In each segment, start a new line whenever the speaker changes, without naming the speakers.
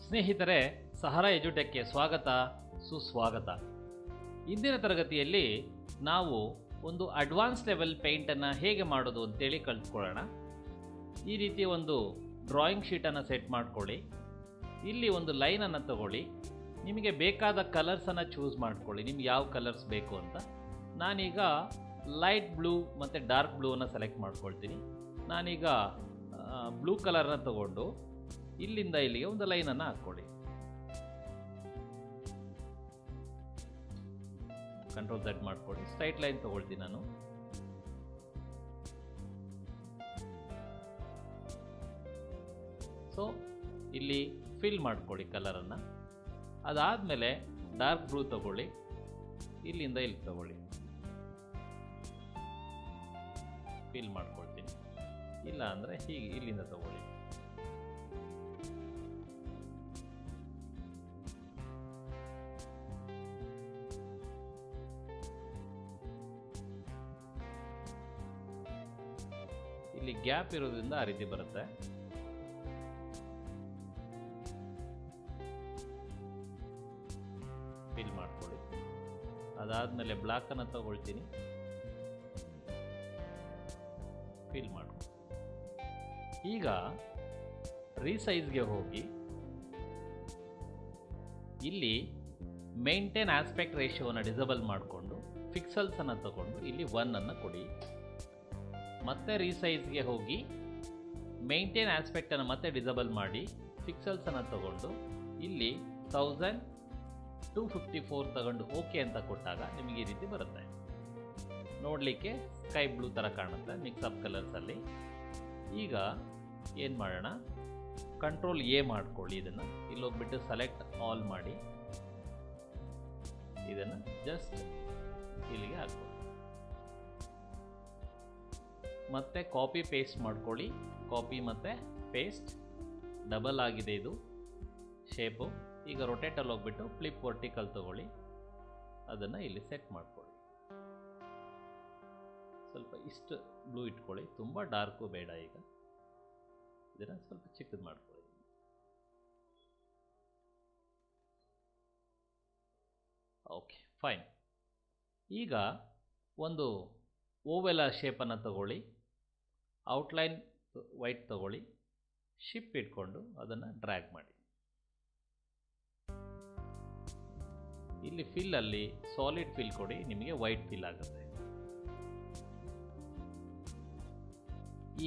ಸ್ನೇಹಿತರೆ, ಸಹರಾ ಎಜುಟೆಕ್ಗೆ ಸ್ವಾಗತ, ಸುಸ್ವಾಗತ. ಇಂದಿನ ತರಗತಿಯಲ್ಲಿ ನಾವು ಒಂದು ಅಡ್ವಾನ್ಸ್ ಲೆವೆಲ್ ಪೇಂಟನ್ನು ಹೇಗೆ ಮಾಡೋದು ಅಂತೇಳಿ ಕಲಿತ್ಕೊಳ್ಳೋಣ. ಈ ರೀತಿ ಒಂದು ಡ್ರಾಯಿಂಗ್ ಶೀಟನ್ನು ಸೆಟ್ ಮಾಡ್ಕೊಳ್ಳಿ. ಇಲ್ಲಿ ಒಂದು ಲೈನನ್ನು ತಗೊಳ್ಳಿ. ನಿಮಗೆ ಬೇಕಾದ ಕಲರ್ಸನ್ನು ಚೂಸ್ ಮಾಡ್ಕೊಳ್ಳಿ, ನಿಮ್ಗೆ ಯಾವ ಕಲರ್ಸ್ ಬೇಕು ಅಂತ. ನಾನೀಗ ಲೈಟ್ ಬ್ಲೂ ಮತ್ತು ಡಾರ್ಕ್ ಬ್ಲೂವನ್ನು ಸೆಲೆಕ್ಟ್ ಮಾಡ್ಕೊಳ್ತೀನಿ. ನಾನೀಗ ಬ್ಲೂ ಕಲರ್ನ ತಗೊಂಡು ಇಲ್ಲಿಂದ ಇಲ್ಲಿಗೆ ಒಂದು ಲೈನನ್ನು ಹಾಕ್ಕೊಳ್ಳಿ. ಕಂಟ್ರೋಲ್ Z ಮಾಡ್ಕೊಳ್ಳಿ. ಸ್ಟ್ರೈಟ್ ಲೈನ್ ತಗೊಳ್ತೀನಿ ನಾನು. ಸೊ ಇಲ್ಲಿ ಫಿಲ್ ಮಾಡ್ಕೊಳ್ಳಿ ಕಲರನ್ನು. ಅದಾದಮೇಲೆ ಡಾರ್ಕ್ ಬ್ಲೂ ತಗೊಳ್ಳಿ, ಇಲ್ಲಿಂದ ಇಲ್ಲಿ ತಗೊಳ್ಳಿ, ಫಿಲ್ ಮಾಡ್ಕೊಳ್ತೀನಿ. ಇಲ್ಲ ಅಂದರೆ ಹೀಗೆ ಇಲ್ಲಿಂದ ತಗೊಳ್ಳಿ. ಇಲ್ಲಿ ಗ್ಯಾಪ್ ಇರೋದ್ರಿಂದ ಆ ರೀತಿ ಬರುತ್ತೆ. ಫಿಲ್ ಮಾಡ್ಕೊಳ್ಳಿ. ಅದಾದಮೇಲೆ ಬ್ಲಾಕನ್ನು ತಗೊಳ್ತೀನಿ, ಫಿಲ್ ಮಾಡ್ಕೊಳ್ಳಿ. ಈಗ ರೀಸೈಜ್ಗೆ ಹೋಗಿ ಇಲ್ಲಿ ಮೇಂಟೈನ್ ಆಸ್ಪೆಕ್ಟ್ ರೇಷಿಯೋವನ್ನು ಡಿಸೇಬಲ್ ಮಾಡಿಕೊಂಡು ಪಿಕ್ಸಲ್ಸನ್ನು ತಗೊಂಡು ಇಲ್ಲಿ 1 ಕೊಡಿ. ಮತ್ತೆ ರೀಸೈಜ್ಗೆ ಹೋಗಿ ಮೇಂಟೈನ್ ಆಸ್ಪೆಕ್ಟನ್ನು ಮತ್ತೆ ಡಿಸೇಬಲ್ ಮಾಡಿ ಪಿಕ್ಸಲ್ಸನ್ನು ತಗೊಂಡು ಇಲ್ಲಿ 1254 ತಗೊಂಡು ಓಕೆ ಅಂತ ಕೊಟ್ಟಾಗ ನಿಮಗೆ ಈ ರೀತಿ ಬರುತ್ತೆ. ನೋಡಲಿಕ್ಕೆ ಸ್ಕೈ ಬ್ಲೂ ಥರ ಕಾಣುತ್ತೆ ಮಿಕ್ಸಪ್ ಕಲರ್ಸಲ್ಲಿ. ಈಗ ಏನು ಮಾಡೋಣ, ಕಂಟ್ರೋಲ್ A ಮಾಡ್ಕೊಳ್ಳಿ. ಇದನ್ನು ಇಲ್ಲೋಗ್ಬಿಟ್ಟು ಸೆಲೆಕ್ಟ್ ಆಲ್ ಮಾಡಿ ಇದನ್ನು ಜಸ್ಟ್ ಇಲ್ಲಿಗೆ ಹಾಕ್ಕೊಳ್ಳಿ. ಮತ್ತೆ ಕಾಪಿ ಪೇಸ್ಟ್ ಮಾಡ್ಕೊಳ್ಳಿ. ಕಾಪಿ ಮತ್ತು ಪೇಸ್ಟ್ ಡಬಲ್ ಆಗಿದೆ ಇದು ಶೇಪು. ಈಗ ರೊಟೇಟಲ್ಲಿ ಹೋಗ್ಬಿಟ್ಟು ಫ್ಲಿಪ್ ವರ್ಟಿಕಲ್ ತಗೊಳ್ಳಿ, ಅದನ್ನು ಇಲ್ಲಿ ಸೆಟ್ ಮಾಡ್ಕೊಳ್ಳಿ. ಸ್ವಲ್ಪ ಇಷ್ಟು ಬ್ಲೂ ಇಟ್ಕೊಳ್ಳಿ, ತುಂಬ ಡಾರ್ಕು ಬೇಡ. ಈಗ ಇದನ್ನು ಸ್ವಲ್ಪ ಚಿಕ್ಕದು ಮಾಡ್ಕೊಳ್ಳಿ. Okay, fine. ಈಗ ಒಂದು ಓವೆಲ ಶೇಪನ್ನು ತಗೊಳ್ಳಿ, ಔಟ್ಲೈನ್ ವೈಟ್ ತಗೊಳ್ಳಿ, ಶಿಪ್ ಇಟ್ಕೊಂಡು ಅದನ್ನು ಡ್ರ್ಯಾಗ್ ಮಾಡಿ. ಇಲ್ಲಿ ಫಿಲ್ಲಲ್ಲಿ ಸಾಲಿಡ್ ಫಿಲ್ ಕೊಡಿ, ನಿಮಗೆ ವೈಟ್ ಫಿಲ್ ಆಗುತ್ತೆ.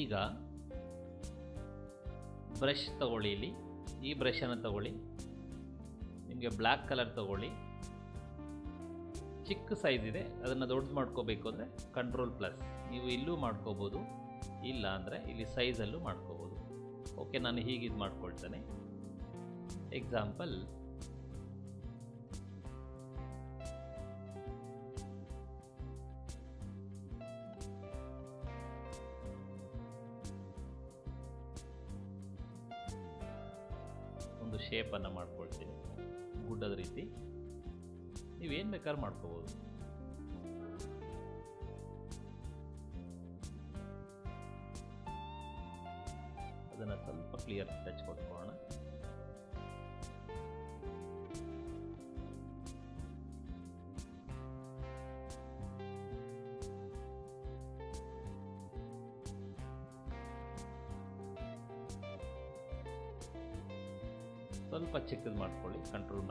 ಈಗ ಬ್ರಷ್ ತಗೊಳ್ಳಿ. ಇಲ್ಲಿ ಈ ಬ್ರಷನ್ನು ತಗೊಳ್ಳಿ, ನಿಮಗೆ ಬ್ಲ್ಯಾಕ್ ಕಲರ್ ತಗೊಳ್ಳಿ. ಚಿಕ್ಕ ಸೈಜ್ ಇದೆ, ಅದನ್ನು ದೊಡ್ಡದು ಮಾಡ್ಕೋಬೇಕು ಅಂದರೆ ಕಂಟ್ರೋಲ್+. ನೀವು ಇಲ್ಲೂ ಮಾಡ್ಕೋಬೋದು, ಇಲ್ಲ ಅಂದರೆ ಇಲ್ಲಿ ಸೈಜಲ್ಲೂ ಮಾಡ್ಕೋಬೋದು. ಓಕೆ, ನಾನು ಹೀಗೆ ಇದು ಮಾಡ್ಕೊಳ್ತೇನೆ. ಎಕ್ಸಾಂಪಲ್ ಒಂದು ಶೇಪನ್ನು ಮಾಡ್ಕೊಳ್ತೀನಿ ಗುಡ್ಡದ ರೀತಿ. ನೀವೇನು ಬೇಕಾದ್ರೂ ಮಾಡ್ಕೋಬೋದು. ಅದನ್ನು ಸ್ವಲ್ಪ ಕ್ಲಿಯರ್ ಟಚ್ ಕೊಟ್ಕೊಳ್ಳೋಣ. ಸ್ವಲ್ಪ ಚಿಕ್ಕದು ಮಾಡ್ಕೊಳ್ಳಿ, ಕಂಟ್ರೋಲ್-,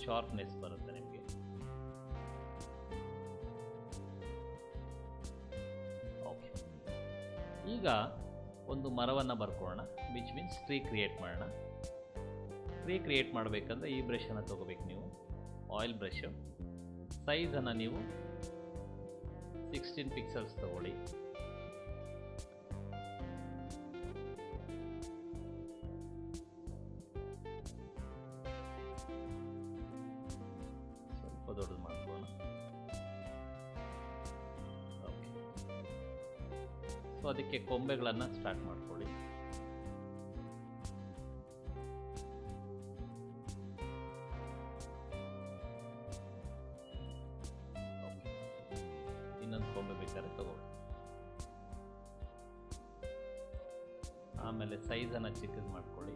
ಶಾರ್ಪ್ನೆಸ್ ಬರುತ್ತೆ ನಿಮಗೆ. ಓಕೆ, ಈಗ ಒಂದು ಮರವನ್ನು ಬರ್ಕೊಳ್ಳೋಣ, ವಿಚ್ ಮೀನ್ಸ್ ಟ್ರೀ ಕ್ರಿಯೇಟ್ ಮಾಡೋಣ. ಟ್ರೀ ಕ್ರಿಯೇಟ್ ಮಾಡಬೇಕಂದ್ರೆ ಈ ಬ್ರಷನ್ನು ತೊಗೋಬೇಕು ನೀವು, ಆಯಿಲ್ ಬ್ರಷು. ಸೈಜನ್ನು ನೀವು 16 ಪಿಕ್ಸಲ್ಸ್ ತಗೊಳ್ಳಿ. ಸ್ವಲ್ಪ ದೊಡ್ಡದು ಮಾಡ್ಕೊಳ್ಳೋಣ. ಓಕೆ, ಸೊ ಅದಕ್ಕೆ ಕೊಂಬೆಗಳನ್ನು ಸ್ಟಾರ್ಟ್ ಮಾಡ್ಕೊಳ್ಳಿ. ಇನ್ನೊಂದು ಕೊಂಬೆ ಬೇಕಾದ್ರೆ ತಗೊಳ್ಳಿ. ಆಮೇಲೆ ಸೈಜನ್ನು ಚಿಕ್ಕದು ಮಾಡ್ಕೊಳ್ಳಿ.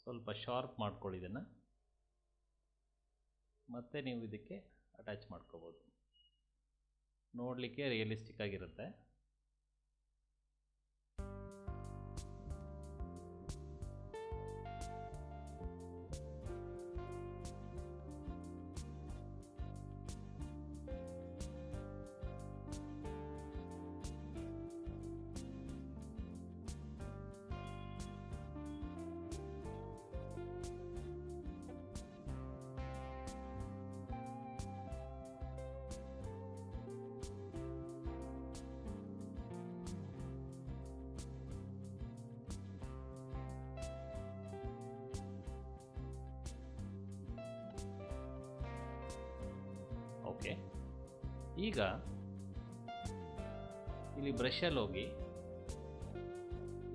ಸ್ವಲ್ಪ ಶಾರ್ಪ್ ಮಾಡ್ಕೊಳ್ಳಿ ಇದನ್ನು. ಮತ್ತೆ ನೀವು ಇದಕ್ಕೆ ಅಟ್ಯಾಚ್ ಮಾಡ್ಕೋಬೋದು. ನೋಡಲಿಕ್ಕೆ ರಿಯಲಿಸ್ಟಿಕ್ ಆಗಿರುತ್ತೆ. ಓಕೆ, ಈಗ ಇಲ್ಲಿ ಬ್ರಷಲ್ಲಿ ಹೋಗಿ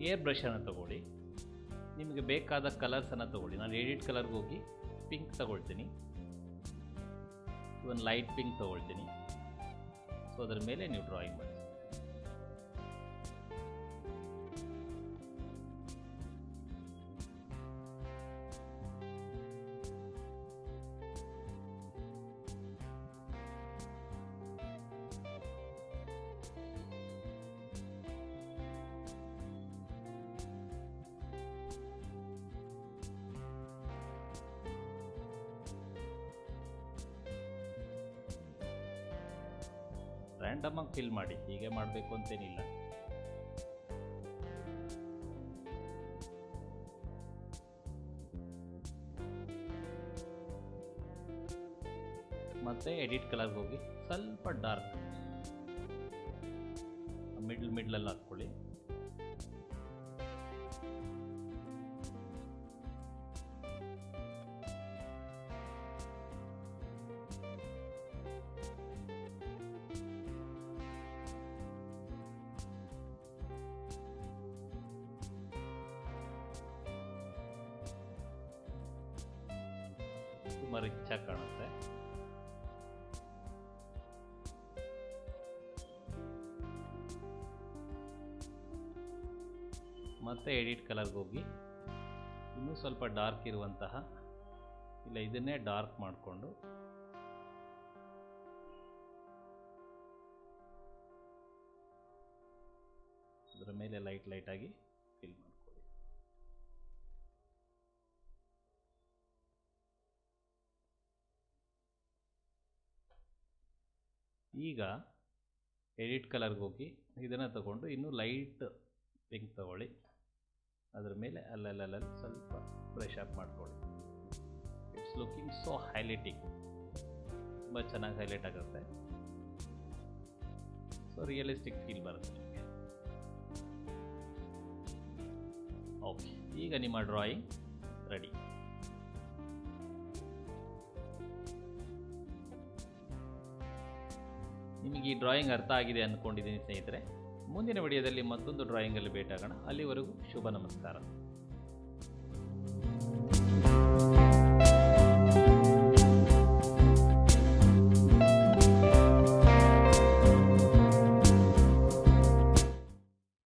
ಏರ್ ಬ್ರಷನ್ನು ತಗೊಳ್ಳಿ. ನಿಮಗೆ ಬೇಕಾದ ಕಲರ್ಸನ್ನು ತಗೊಳ್ಳಿ. ನಾನು ಎಡಿಟ್ ಕಲರ್ಗೆ ಹೋಗಿ ಪಿಂಕ್ ತಗೊಳ್ತೀನಿ. ಒಂದು ಲೈಟ್ ಪಿಂಕ್ ತಗೊಳ್ತೀನಿ. ಸೊ ಅದರ ಮೇಲೆ ನೀವು ಡ್ರಾಯಿಂಗ್ ಮಾಡಿ. ರ್ಯಾಂಡಮ್ ಆಗಿ ಫಿಲ್ ಮಾಡಿ, ಹೀಗೆ ಮಾಡಬೇಕು ಅಂತೇನಿಲ್ಲ. ಮತ್ತೆ ಎಡಿಟ್ ಕಲರ್ಗೆ ಹೋಗಿ ಸ್ವಲ್ಪ ಡಾರ್ಕ್ ಮಿಡ್ಲಲ್ಲಿ ಹಾಕ್ಕೊಳ್ಳಿ. ತುಂಬ ರಿಚ್ ಆಗಿ ಕಾಣುತ್ತೆ. ಮತ್ತೆ ಎಡಿಟ್ ಕಲರ್ಗೆ ಹೋಗಿ ಇನ್ನೂ ಸ್ವಲ್ಪ ಡಾರ್ಕ್ ಇರುವಂತಹ, ಇಲ್ಲ ಇದನ್ನೇ ಡಾರ್ಕ್ ಮಾಡಿಕೊಂಡು ಅದರ ಮೇಲೆ ಲೈಟಾಗಿ ಫಿಲ್ ಮಾಡ್ಕೊಳ್ಳಿ. ಈಗ ಎಡಿಟ್ ಕಲರ್ಗೆ ಹೋಗಿ ಇದನ್ನು ತಗೊಂಡು ಇನ್ನೂ ಲೈಟ್ ಪಿಂಕ್ ತಗೊಳ್ಳಿ. ಅದರ ಮೇಲೆ ಅಲ್ಲಲ್ಲಿ ಸ್ವಲ್ಪ ಬ್ರಷ್ ಅಪ್ ಮಾಡ್ಕೊಳ್ಳಿ. It's looking so highlighting. ತುಂಬ ಚೆನ್ನಾಗಿ ಹೈಲೈಟ್ ಆಗುತ್ತೆ. ಸೊ ರಿಯಲಿಸ್ಟಿಕ್ ಫೀಲ್ ಬರುತ್ತೆ ನಿಮಗೆ. ಓಕೆ, ಈಗ ನಿಮ್ಮ ಡ್ರಾಯಿಂಗ್ ರೆಡಿ. ನಿಮಗೆ ಈ ಡ್ರಾಯಿಂಗ್ ಅರ್ಥ ಆಗಿದೆ ಅಂದ್ಕೊಂಡಿದ್ದೀನಿ ಸ್ನೇಹಿತರೆ. ಮುಂದಿನ ವಿಡಿಯೋದಲ್ಲಿ ಮತ್ತೊಂದು ಡ್ರಾಯಿಂಗಲ್ಲಿ ಭೇಟಿಯಾಗೋಣ. ಅಲ್ಲಿವರೆಗೂ ಶುಭ ನಮಸ್ಕಾರ.